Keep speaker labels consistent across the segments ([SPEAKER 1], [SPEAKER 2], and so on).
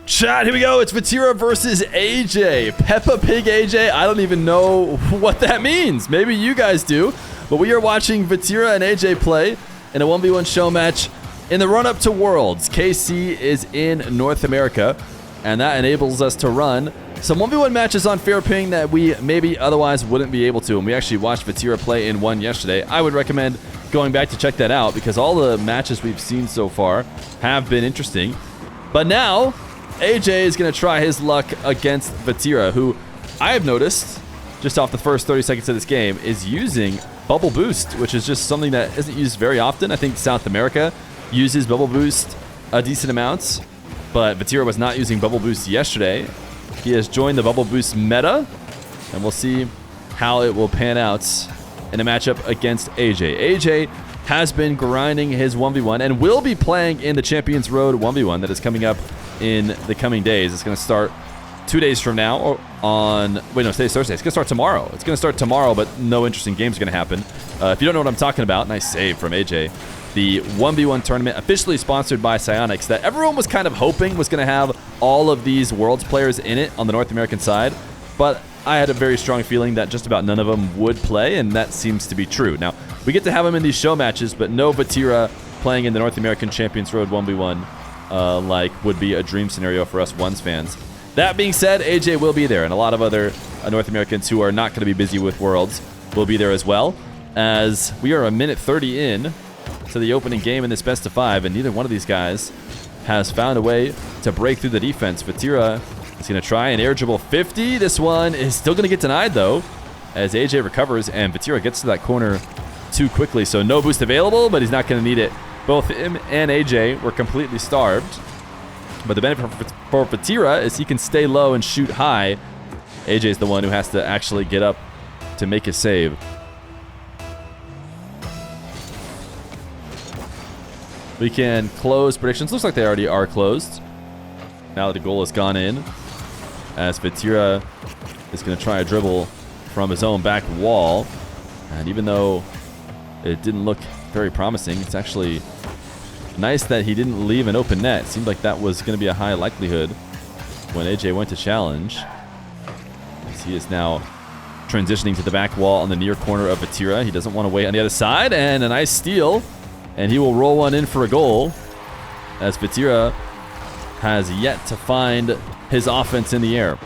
[SPEAKER 1] Chat, here we go. It's Vatira versus AJ. Peppa Pig AJ. I don't even know what that means. Maybe you guys do. But we are watching Vatira and AJ play in a 1v1 show match in the run-up to Worlds. KC is in North America, and that enables us to run some 1v1 matches on Feer ping that we maybe otherwise wouldn't be able to. And we actually watched Vatira play in one yesterday. I would recommend going back to check that out because all the matches we've seen so far have been interesting. But now AJ is going to try his luck against Vatira, who I have noticed just off the first 30 seconds of this game is using Bubble Boost, which is just something that isn't used very often. I think South America uses Bubble Boost a decent amount, but Vatira was not using Bubble Boost yesterday. He has joined the Bubble Boost meta, and we'll see how it will pan out in a matchup against AJ. AJ has been grinding his 1v1 and will be playing in the Champions Road 1v1 that is coming up in the coming days. It's going to start 2 days from now, or on... Wait, no, today's Thursday. It's going to start tomorrow. It's going to start tomorrow, but no interesting games are going to happen. If you don't know what I'm talking about, nice save from AJ. The 1v1 tournament, officially sponsored by Psyonix, that everyone was kind of hoping was going to have all of these Worlds players in it on the North American side, but I had a very strong feeling that just about none of them would play, and that seems to be true. Now, we get to have them in these show matches, but no Vatira playing in the North American Champions Road 1v1 like would be a dream scenario for us Ones fans. That being said, AJ will be there, and a lot of other North Americans who are not going to be busy with Worlds will be there as well, as we are a minute 30 in to the opening game in this best of 5, and neither one of these guys has found a way to break through the defense. Vatira is going to try an air dribble 50. This one is still going to get denied, though, as AJ recovers, and Vatira gets to that corner too quickly, so no boost available, but he's not going to need it. Both him and AJ were completely starved. But the benefit for Vatira is he can stay low and shoot high. AJ is the one who has to actually get up to make his save. We can close predictions. Looks like they already are closed. Now that the goal has gone in, as Vatira is going to try a dribble from his own back wall. And even though it didn't look very promising, it's actually nice that he didn't leave an open net. It seemed like that was going to be a high likelihood when AJ went to challenge. As he is now transitioning to the back wall on the near corner of Vatira. He doesn't want to wait on the other side, and a nice steal. And he will roll one in for a goal, as Vatira has yet to find his offense in the air.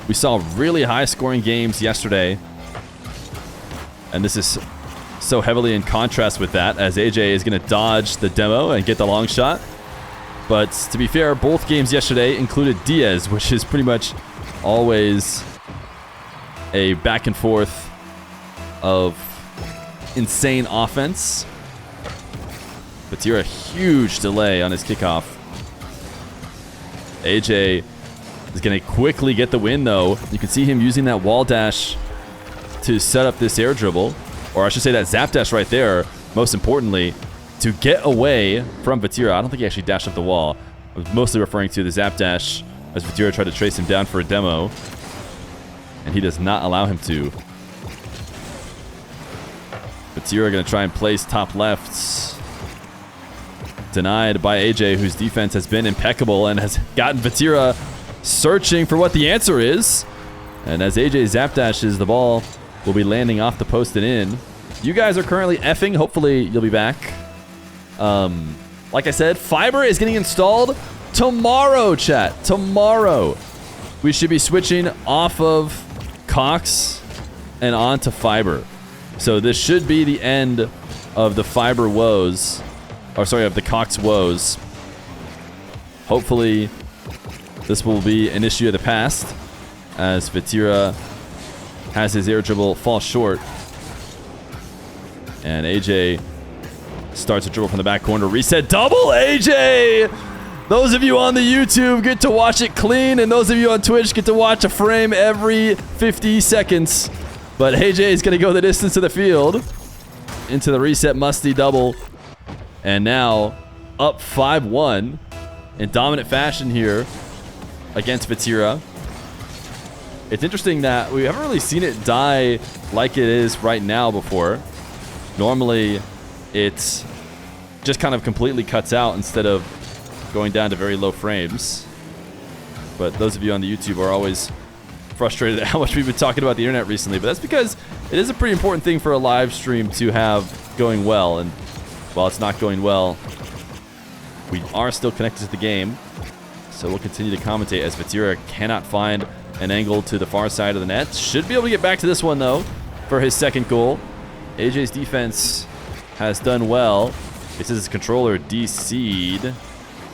[SPEAKER 1] We saw really high-scoring games yesterday, and this is so heavily in contrast with that, as AJ is going to dodge the demo and get the long shot. But to be fair, both games yesterday included Diaz, which is pretty much always a back and forth of insane offense. Vatira, a huge delay on his kickoff. AJ is going to quickly get the win, though. You can see him using that wall dash to set up this air dribble, or I should say that zap dash right there, most importantly, to get away from Vatira. I don't think he actually dashed up the wall. I was mostly referring to the zap dash as Vatira tried to trace him down for a demo, and he does not allow him to. Vatira going to try and place top left. Denied by AJ, whose defense has been impeccable and has gotten Vatira searching for what the answer is. And as AJ zap dashes, the ball will be landing off the post and in. You guys are currently effing. Hopefully you'll be back. Like I said, fiber is getting installed tomorrow, chat. Tomorrow. We should be switching off of Cox and onto fiber. So this should be the end of the fiber woes. Or sorry, of the Cox woes. Hopefully this will be an issue of the past, as Vatira has his air dribble fall short. And AJ starts a dribble from the back corner. Reset double AJ! Those of you on the YouTube get to watch it clean, and those of you on Twitch get to watch a frame every 50 seconds. But AJ is going to go the distance of the field into the reset musty double. And now up 5-1 in dominant fashion here against Vatira. It's interesting that we haven't really seen it die like it is right now before. Normally, it's just kind of completely cuts out instead of going down to very low frames. But those of you on the YouTube are always frustrated at how much we've been talking about the internet recently. But that's because it is a pretty important thing for a live stream to have going well. And while it's not going well, we are still connected to the game. So we'll continue to commentate as Vatira cannot find an angle to the far side of the net. Should be able to get back to this one, though, for his second goal. AJ's defense has done well. It says his controller DC'd.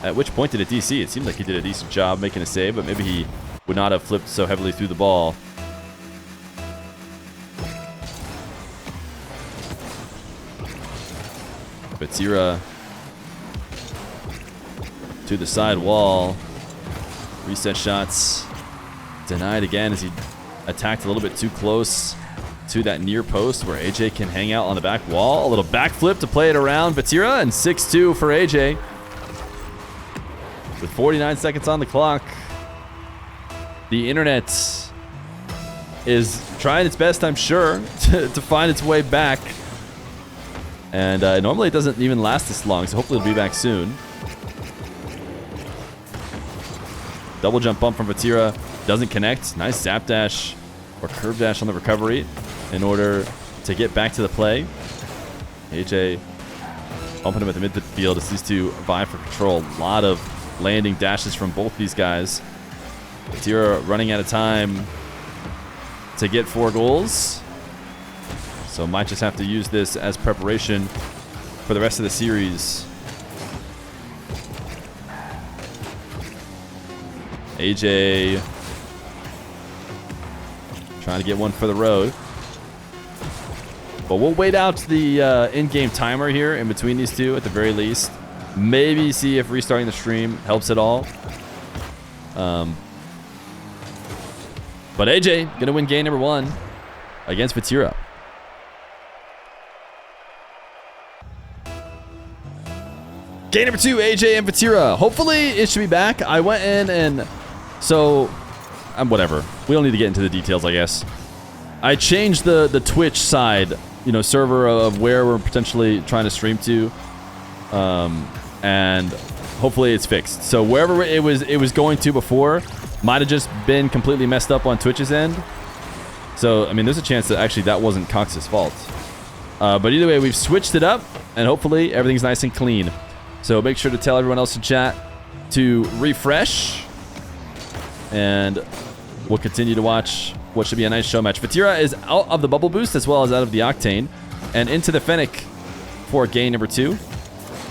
[SPEAKER 1] At which point did it DC? It seemed like he did a decent job making a save, but maybe he would not have flipped so heavily through the ball. Vatira to the side wall. Reset shots denied again as he attacked a little bit too close to that near post where AJ can hang out on the back wall. A little backflip to play it around Vatira, and 6-2 for AJ. With 49 seconds on the clock, the internet is trying its best, I'm sure, to find its way back. And normally it doesn't even last this long, so hopefully it'll be back soon. Double jump bump from Vatira. Doesn't connect. Nice zap dash or curve dash on the recovery in order to get back to the play. AJ bumping him at the midfield as these two vie for control. A lot of landing dashes from both these guys. Vatira running out of time to get 4 goals. So might just have to use this as preparation for the rest of the series. AJ trying to get one for the road. But we'll wait out the in-game timer here in between these two at the very least. Maybe see if restarting the stream helps at all. But AJ going to win game number 1 against Vatira. Game number 2, AJ and Vatira. Hopefully it should be back. I went in and so whatever. We don't need to get into the details, I guess. I changed the Twitch side, server of where we're potentially trying to stream to, and hopefully it's fixed. So wherever it was going to before, might have just been completely messed up on Twitch's end. So I mean, there's a chance that actually that wasn't Cox's fault. But either way, we've switched it up, and hopefully everything's nice and clean. So make sure to tell everyone else in chat to refresh. And we'll continue to watch what should be a nice show match. Vatira is out of the bubble boost as well as out of the octane. And into the Fennec for game number 2.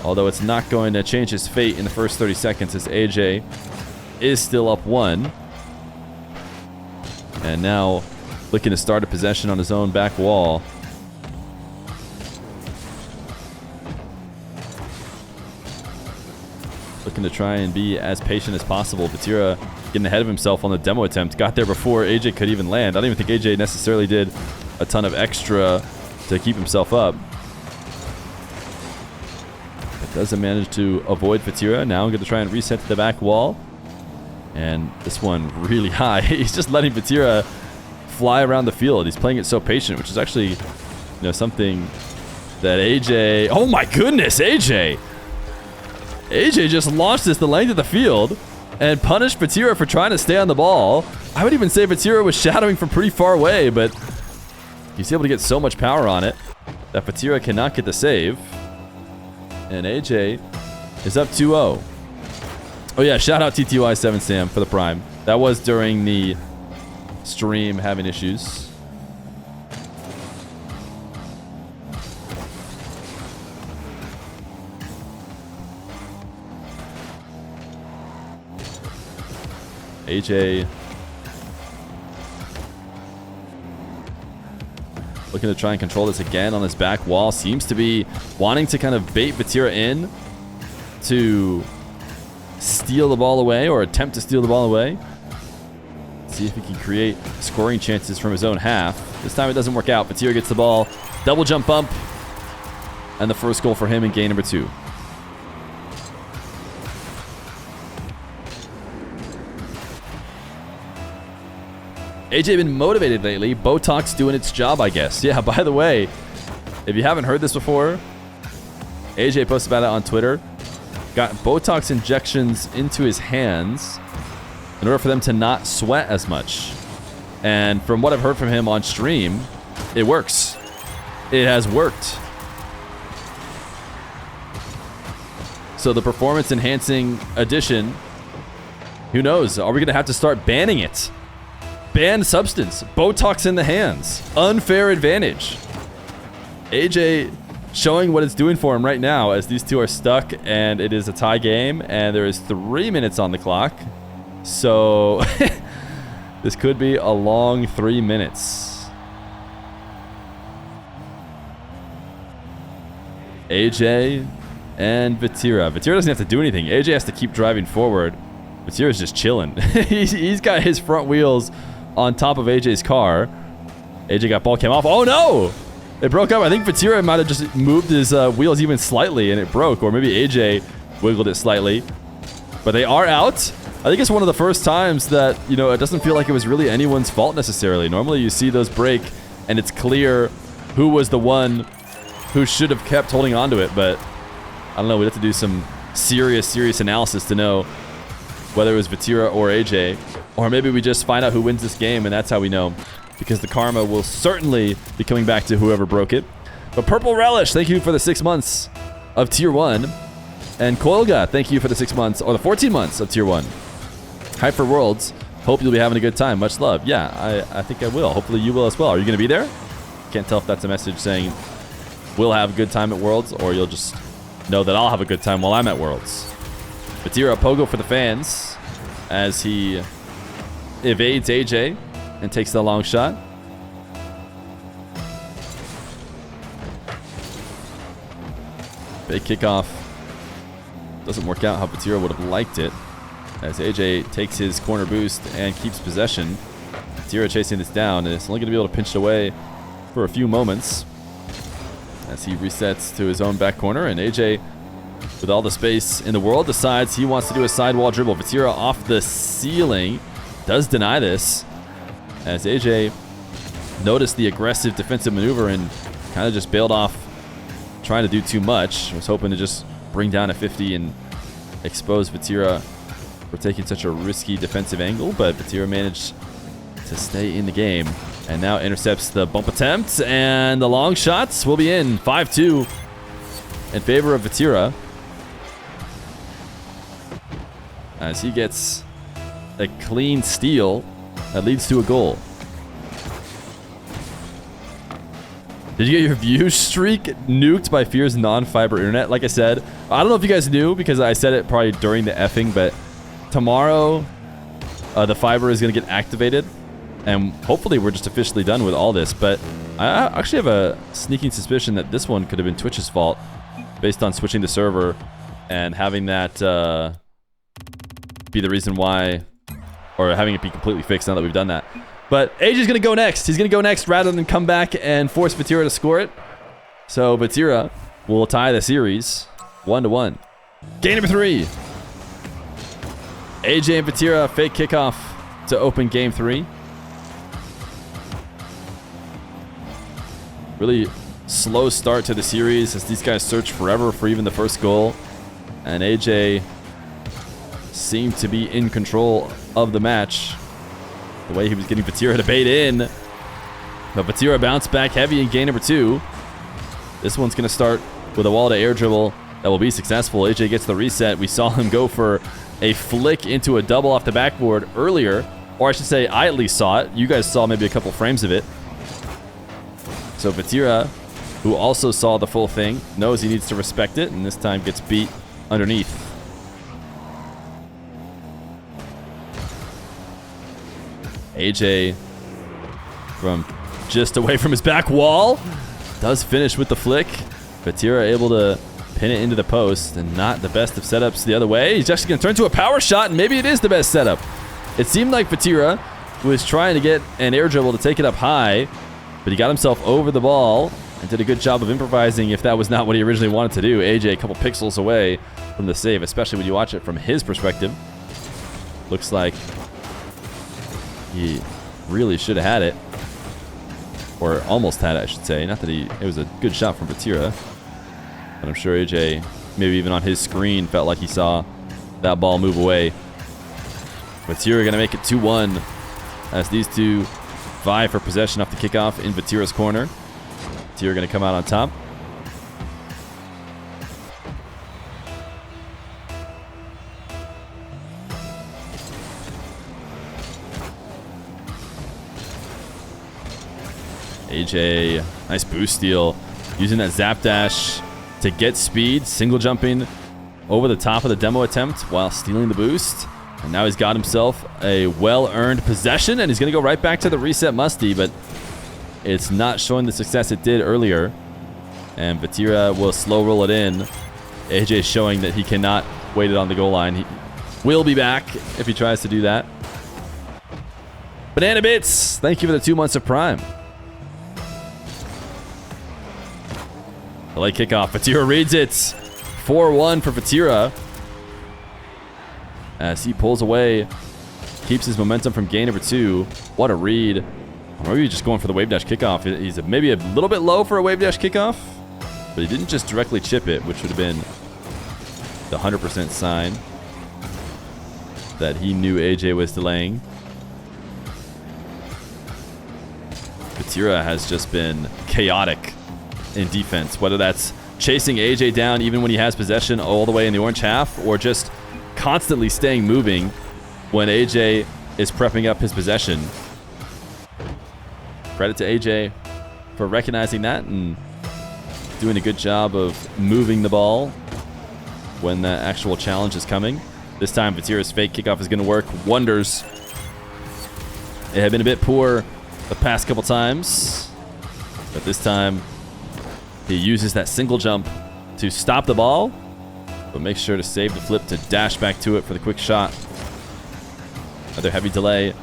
[SPEAKER 1] Although it's not going to change his fate in the first 30 seconds as AJ is still up 1. And now looking to start a possession on his own back wall. Looking to try and be as patient as possible. Vatira getting ahead of himself on the demo attempt. Got there before AJ could even land. I don't even think AJ necessarily did a ton of extra to keep himself up. But doesn't manage to avoid Vatira. Now I'm going to try and reset to the back wall. And this one really high. He's just letting Vatira fly around the field. He's playing it so patient, which is actually something that AJ... Oh my goodness, AJ! AJ just launched this the length of the field and punished Vatira for trying to stay on the ball. I would even say Vatira was shadowing from pretty far away, but he's able to get so much power on it that Vatira cannot get the save. And AJ is up 2-0. Oh yeah, shout out TTY7Sam for the prime. That was during the stream having issues. AJ looking to try and control this again on his back wall. Seems to be wanting to kind of bait Vatira in to steal the ball away or attempt to steal the ball away. See if he can create scoring chances from his own half. This time it doesn't work out. Vatira gets the ball. Double jump bump. And the first goal for him in game number 2. AJ been motivated lately. Botox doing its job, I guess. Yeah, by the way, if you haven't heard this before, AJ posted about it on Twitter. Got Botox injections into his hands in order for them to not sweat as much. And from what I've heard from him on stream, it works. It has worked. So the performance enhancing addition, who knows? Are we going to have to start banning it? Banned substance. Botox in the hands. Unfair advantage. AJ showing what it's doing for him right now as these two are stuck and it is a tie game and there is 3 minutes on the clock. So this could be a long 3 minutes. AJ and Vatira. Vatira doesn't have to do anything. AJ has to keep driving forward. Vatira's just chilling. He's got his front wheels on top of AJ's car. AJ got ball cam off. Oh no! It broke up. I think Vatira might have just moved his wheels even slightly and it broke. Or maybe AJ wiggled it slightly. But they are out. I think it's one of the first times that, you know, it doesn't feel like it was really anyone's fault necessarily. Normally you see those break and it's clear who was the one who should have kept holding on to it. But I don't know. We'd have to do some serious analysis to know whether it was Vatira or AJ. Or maybe we just find out who wins this game and that's how we know. Because the karma will certainly be coming back to whoever broke it. But Purple Relish, thank you for the 6 months of Tier 1. And Koilga, thank you for the 6 months, or the 14 months of Tier 1. Hype for Worlds, hope you'll be having a good time. Much love. Yeah, I think I will. Hopefully you will as well. Are you going to be there? Can't tell if that's a message saying we'll have a good time at Worlds, or you'll just know that I'll have a good time while I'm at Worlds. Vatira, Pogo for the fans, as he evades AJ and takes the long shot. Big kickoff. Doesn't work out how Vatira would have liked it, as AJ takes his corner boost and keeps possession. Vatira chasing this down, and it's only going to be able to pinch it away for a few moments as he resets to his own back corner. And AJ, with all the space in the world, decides he wants to do a sidewall dribble. Vatira off the ceiling does deny this, as AJ noticed the aggressive defensive maneuver and kind of just bailed off trying to do too much. Was hoping to just bring down a 50 and expose Vatira for taking such a risky defensive angle, but Vatira managed to stay in the game and now intercepts the bump attempt, and the long shots will be in. 5-2 in favor of Vatira as he gets a clean steal that leads to a goal. Did you get your view streak nuked by Feer's non-fiber internet? Like I said, I don't know if you guys knew because I said it probably during the effing, but tomorrow the fiber is going to get activated and hopefully we're just officially done with all this. But I actually have a sneaking suspicion that this one could have been Twitch's fault based on switching the server and having that be the reason why, or having it be completely fixed now that we've done that. But AJ's going to go next. He's going to go next rather than come back and force Vatira to score it. So Vatira will tie the series 1-1. Game number 3. AJ and Vatira fake kickoff to open game 3. Really slow start to the series as these guys search forever for even the first goal. And AJ seemed to be in control of the match, the way he was getting Vatira to bait in. But Vatira bounced back heavy in game number 2. This one's going to start with a wall to air dribble that will be successful. AJ gets the reset. We saw him go for a flick into a double off the backboard earlier. Or I should say, I at least saw it. You guys saw maybe a couple frames of it. So Vatira, who also saw the full thing, knows he needs to respect it, and this time gets beat underneath. AJ, from just away from his back wall, does finish with the flick. Vatira able to pin it into the post, and not the best of setups the other way. He's actually going to turn to a power shot, and maybe it is the best setup. It seemed like Vatira was trying to get an air dribble to take it up high, but he got himself over the ball and did a good job of improvising if that was not what he originally wanted to do. AJ a couple pixels away from the save, especially when you watch it from his perspective. Looks like he really should have had it. Or almost had it, I should say. Not that it was a good shot from Vatira. But I'm sure AJ, maybe even on his screen, felt like he saw that ball move away. Vatira going to make it 2-1 as these two vie for possession off the kickoff in Vatira's corner. Vatira going to come out on top. AJ, nice boost steal. Using that zap dash to get speed. Single jumping over the top of the demo attempt while stealing the boost. And now he's got himself a well-earned possession, and he's going to go right back to the reset musty, but it's not showing the success it did earlier. And Vatira will slow roll it in. AJ showing that he cannot wait it on the goal line. He will be back if he tries to do that. Banana Bits, thank you for the 2 months of Prime. The late kickoff. Vatira reads it. 4-1 for Vatira. As he pulls away, keeps his momentum from game number 2. What a read. Or maybe just going for the wave dash kickoff. He's maybe a little bit low for a wave dash kickoff, but he didn't just directly chip it, which would have been the 100% sign that he knew AJ was delaying. Vatira has just been chaotic in defense, whether that's chasing AJ down even when he has possession all the way in the orange half, or just constantly staying moving when AJ is prepping up his possession. Credit to AJ for recognizing that and doing a good job of moving the ball when the actual challenge is coming. This time Vatira's fake kickoff is going to work wonders. It had been a bit poor the past couple times, but this time he uses that single jump to stop the ball, but makes sure to save the flip to dash back to it for the quick shot. Another heavy delay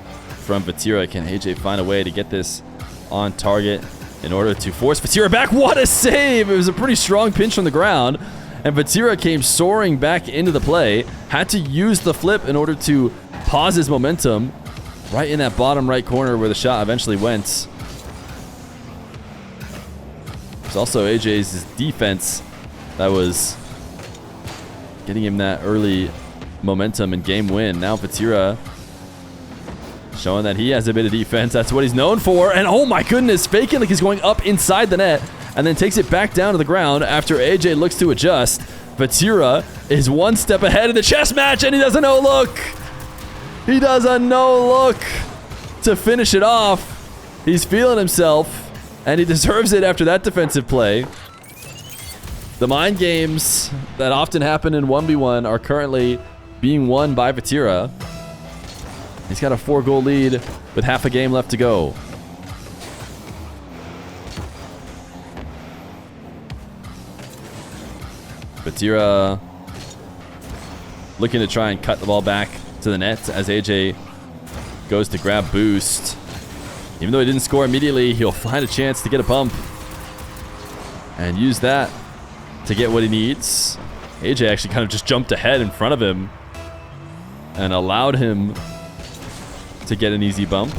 [SPEAKER 1] from Vatira. Can AJ find a way to get this on target in order to force Vatira back? What a save! It was a pretty strong pinch from the ground, and Vatira came soaring back into the play. Had to use the flip in order to pause his momentum right in that bottom right corner where the shot eventually went. It's also AJ's defense that was getting him that early momentum and game win. Now Vatira showing that he has a bit of defense. That's what he's known for. And oh my goodness, faking like he's going up inside the net and then takes it back down to the ground after AJ looks to adjust. Vatira is one step ahead in the chess match, and he does a no-look. He does a no-look to finish it off. He's feeling himself, and he deserves it after that defensive play. The mind games that often happen in 1v1 are currently being won by Vatira. He's got a 4-goal lead with half a game left to go. Vatira looking to try and cut the ball back to the net as AJ goes to grab boost. Even though he didn't score immediately, he'll find a chance to get a pump and use that to get what he needs. AJ actually kind of just jumped ahead in front of him and allowed him to get an easy bump.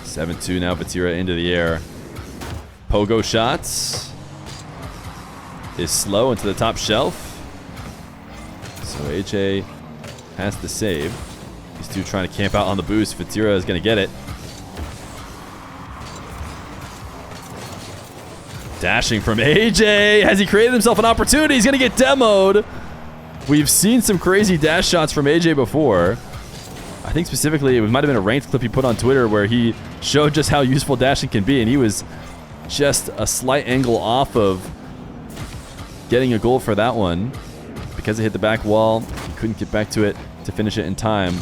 [SPEAKER 1] 7-2 now, Vatira into the air. Pogo shots is slow into the top shelf. So AJ has the save. These two trying to camp out on the boost. Vatira is going to get it. Dashing from AJ. Has he created himself an opportunity? He's going to get demoed. We've seen some crazy dash shots from AJ before. I think specifically it might have been a ranked clip he put on Twitter where he showed just how useful dashing can be, and he was just a slight angle off of getting a goal for that one. Because it hit the back wall, he couldn't get back to it to finish it in time.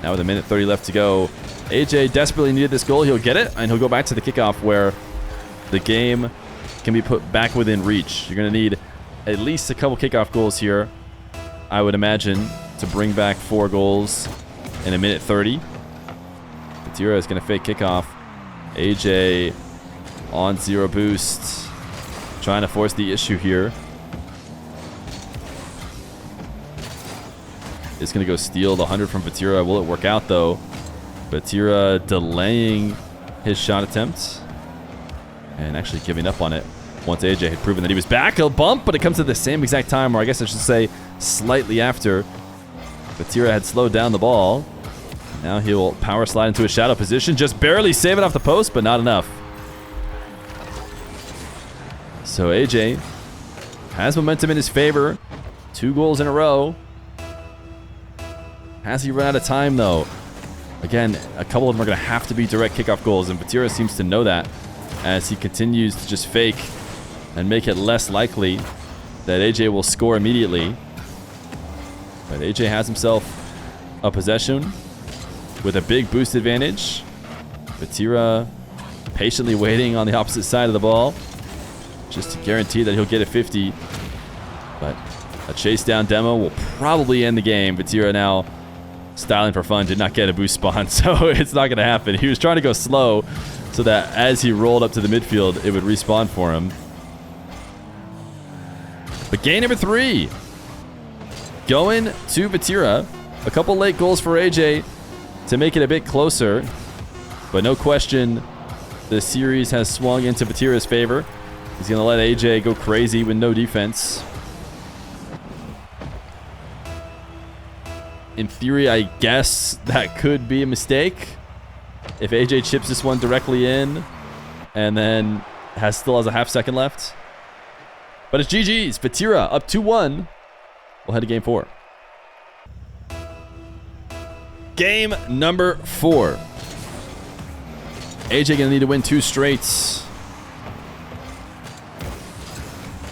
[SPEAKER 1] Now with a minute 30 left to go, AJ desperately needed this goal. He'll get it, and he'll go back to the kickoff where the game can be put back within reach. You're going to need at least a couple kickoff goals here, I would imagine, to bring back 4 goals in a minute 30. Vatira is going to fake kickoff. AJ on 0 boost, trying to force the issue here. is going to go steal the 100 from Vatira. Will it work out, though? Vatira delaying his shot attempt and actually giving up on it once AJ had proven that he was back. A bump, but it comes at the same exact time, or I guess I should say slightly after. Vatira had slowed down the ball. Now he'll power slide into a shadow position, just barely save it off the post, but not enough. So AJ has momentum in his favor. 2 goals in a row. Has he run out of time, though? Again, a couple of them are going to have to be direct kickoff goals, and Vatira seems to know that as he continues to just fake and make it less likely that AJ will score immediately. But AJ has himself a possession with a big boost advantage. Vatira patiently waiting on the opposite side of the ball just to guarantee that he'll get a 50. But a chase down demo will probably end the game. Vatira now styling for fun, did not get a boost spawn, so it's not going to happen. He was trying to go slow so that as he rolled up to the midfield, it would respawn for him. But game number 3 going to Vatira. A couple late goals for AJ to make it a bit closer, but no question the series has swung into Vatira's favor. He's going to let AJ go crazy with no defense. In theory, I guess that could be a mistake if AJ chips this one directly in and then still has a half second left. But it's GG's. Vatira up 2-1. We'll head to game 4. Game number 4. AJ gonna need to win 2 straights.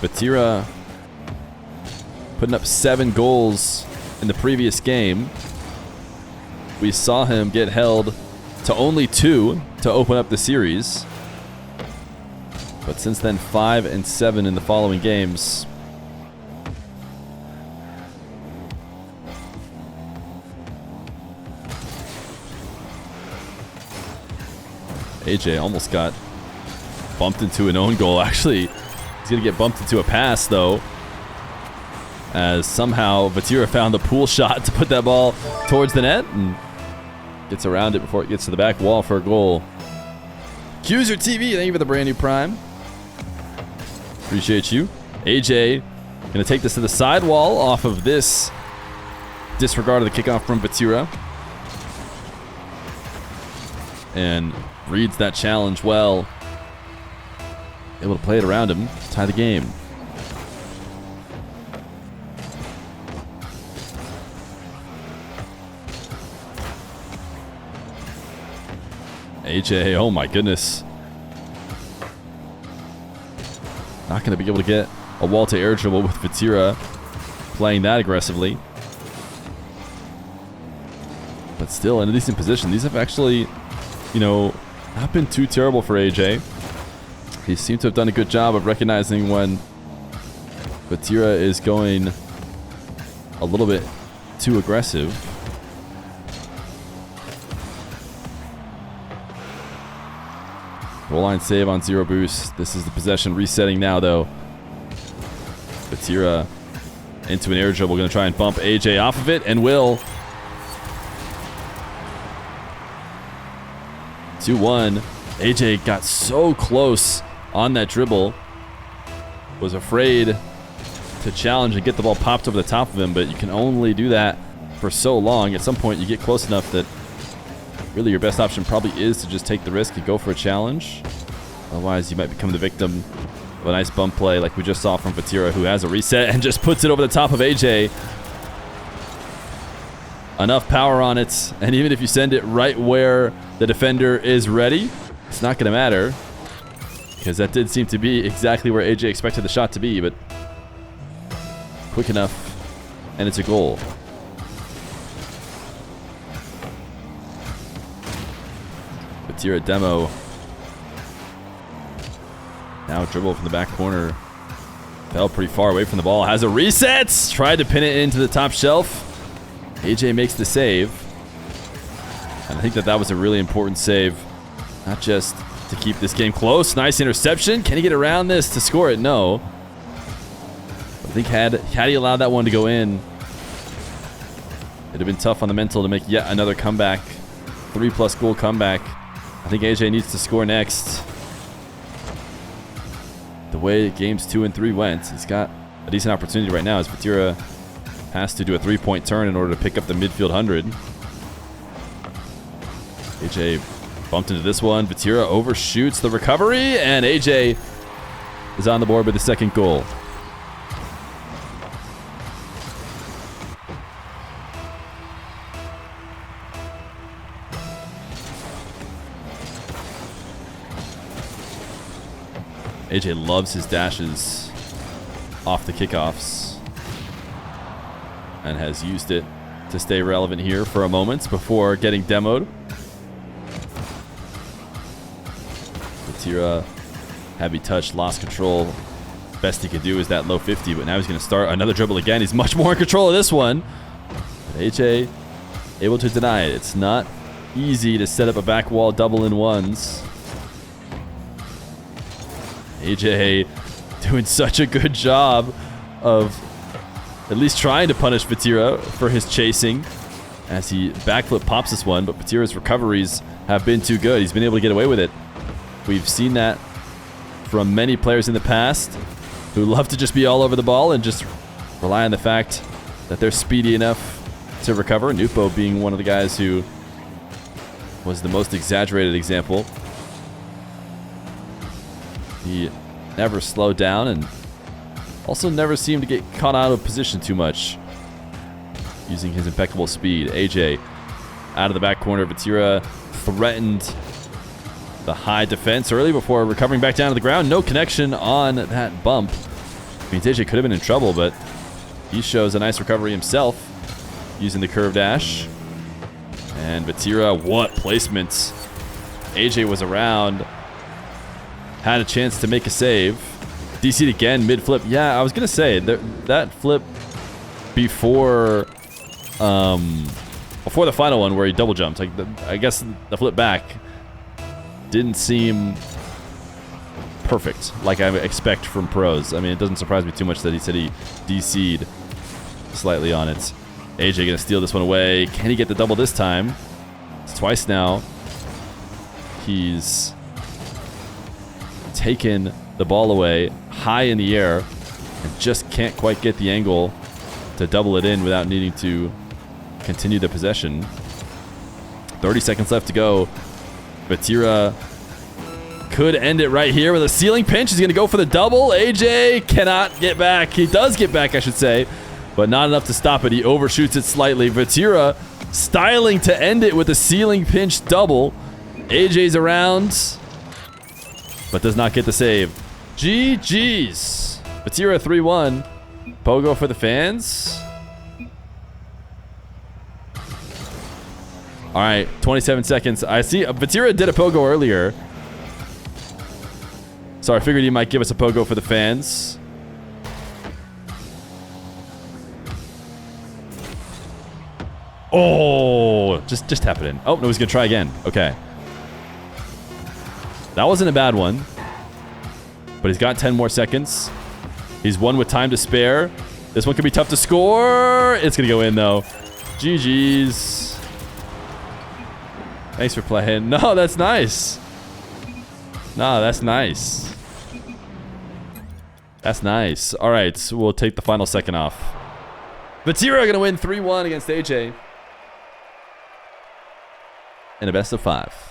[SPEAKER 1] Vatira putting up 7 goals in the previous game. We saw him get held to only 2 to open up the series. But since then, 5 and 7 in the following games. AJ almost got bumped into an own goal. Actually, he's going to get bumped into a pass, though, as somehow Vatira found the pool shot to put that ball towards the net and gets around it before it gets to the back wall for a goal. Qser TV, thank you for the brand new Prime. Appreciate you. AJ going to take this to the sidewall off of this disregard of the kickoff from Vatira. And reads that challenge well. Able to play it around him, tie the game. AJ, oh my goodness. Not going to be able to get a wall to air dribble with Vatira playing that aggressively. But still in a decent position. These have actually, not been too terrible for AJ. He seemed to have done a good job of recognizing when Vatira is going a little bit too aggressive. Goal line save on 0 boost. This is the possession resetting now, though. Vatira into an air dribble. Going to try and bump AJ off of it, and will. 2-1. AJ got so close on that dribble. Was afraid to challenge and get the ball popped over the top of him, but you can only do that for so long. At some point, you get close enough that really your best option probably is to just take the risk and go for a challenge. Otherwise, you might become the victim of a nice bump play like we just saw from Vatira, who has a reset and just puts it over the top of AJ. Enough power on it, and even if you send it right where the defender is ready, it's not going to matter, because that did seem to be exactly where AJ expected the shot to be, but quick enough, and it's a goal. Vatira demo. Now dribble from the back corner. Fell pretty far away from the ball. Has a reset. Tried to pin it into the top shelf. AJ makes the save. And I think that was a really important save. Not just to keep this game close. Nice interception. Can he get around this to score it? No. I think had he allowed that one to go in, It'd have been tough on the mental to make yet another comeback. 3+ goal comeback. I think AJ needs to score next. The way games 2 and 3 went, he's got a decent opportunity right now as Vatira has to do a 3-point turn in order to pick up the midfield 100. AJ bumped into this one. Vatira overshoots the recovery, and AJ is on the board with the second goal. AJ loves his dashes off the kickoffs and has used it to stay relevant here for a moment before getting demoed. Vatira, heavy touch, lost control. Best he could do is that low 50, but now he's going to start another dribble again. He's much more in control of this one. But AJ able to deny it. It's not easy to set up a back wall double in ones. AJ doing such a good job of at least trying to punish Vatira for his chasing as he backflip pops this one, but Vatira's recoveries have been too good. He's been able to get away with it. We've seen that from many players in the past who love to just be all over the ball and just rely on the fact that they're speedy enough to recover. Nupo being one of the guys who was the most exaggerated example. He never slowed down and also never seemed to get caught out of position too much using his impeccable speed. AJ out of the back corner. Vatira threatened the high defense early before recovering back down to the ground. No connection on that bump. Means AJ could have been in trouble, but he shows a nice recovery himself using the curve dash. And Vatira, what placement. AJ was around. Had a chance to make a save. DC'd again, mid-flip. Yeah, I was going to say, that flip before the final one where he double jumped, like I guess the flip back didn't seem perfect like I expect from pros. I mean, it doesn't surprise me too much that he said he DC'd slightly on it. AJ going to steal this one away. Can he get the double this time? It's twice now. He's taken the ball away high in the air and just can't quite get the angle to double it in without needing to continue the possession. 30 seconds left to go. Vatira could end it right here with a ceiling pinch. He's going to go for the double. AJ cannot get back. He does get back, I should say, but not enough to stop it. He overshoots it slightly. Vatira styling to end it with a ceiling pinch double. AJ's around, but does not get the save. GG's. Vatira 3-1. Pogo for the fans. All right, 27 seconds. I see Vatira did a pogo earlier. So I figured he might give us a pogo for the fans. Oh, just tap it in. Oh, no, he's going to try again. Okay. That wasn't a bad one. But he's got 10 more seconds. He's one with time to spare. This one could be tough to score. It's going to go in, though. GG's. Thanks for playing. No, that's nice. No, that's nice. That's nice. All right, we'll take the final second off. Vatira going to win 3-1 against AJ in a best of 5.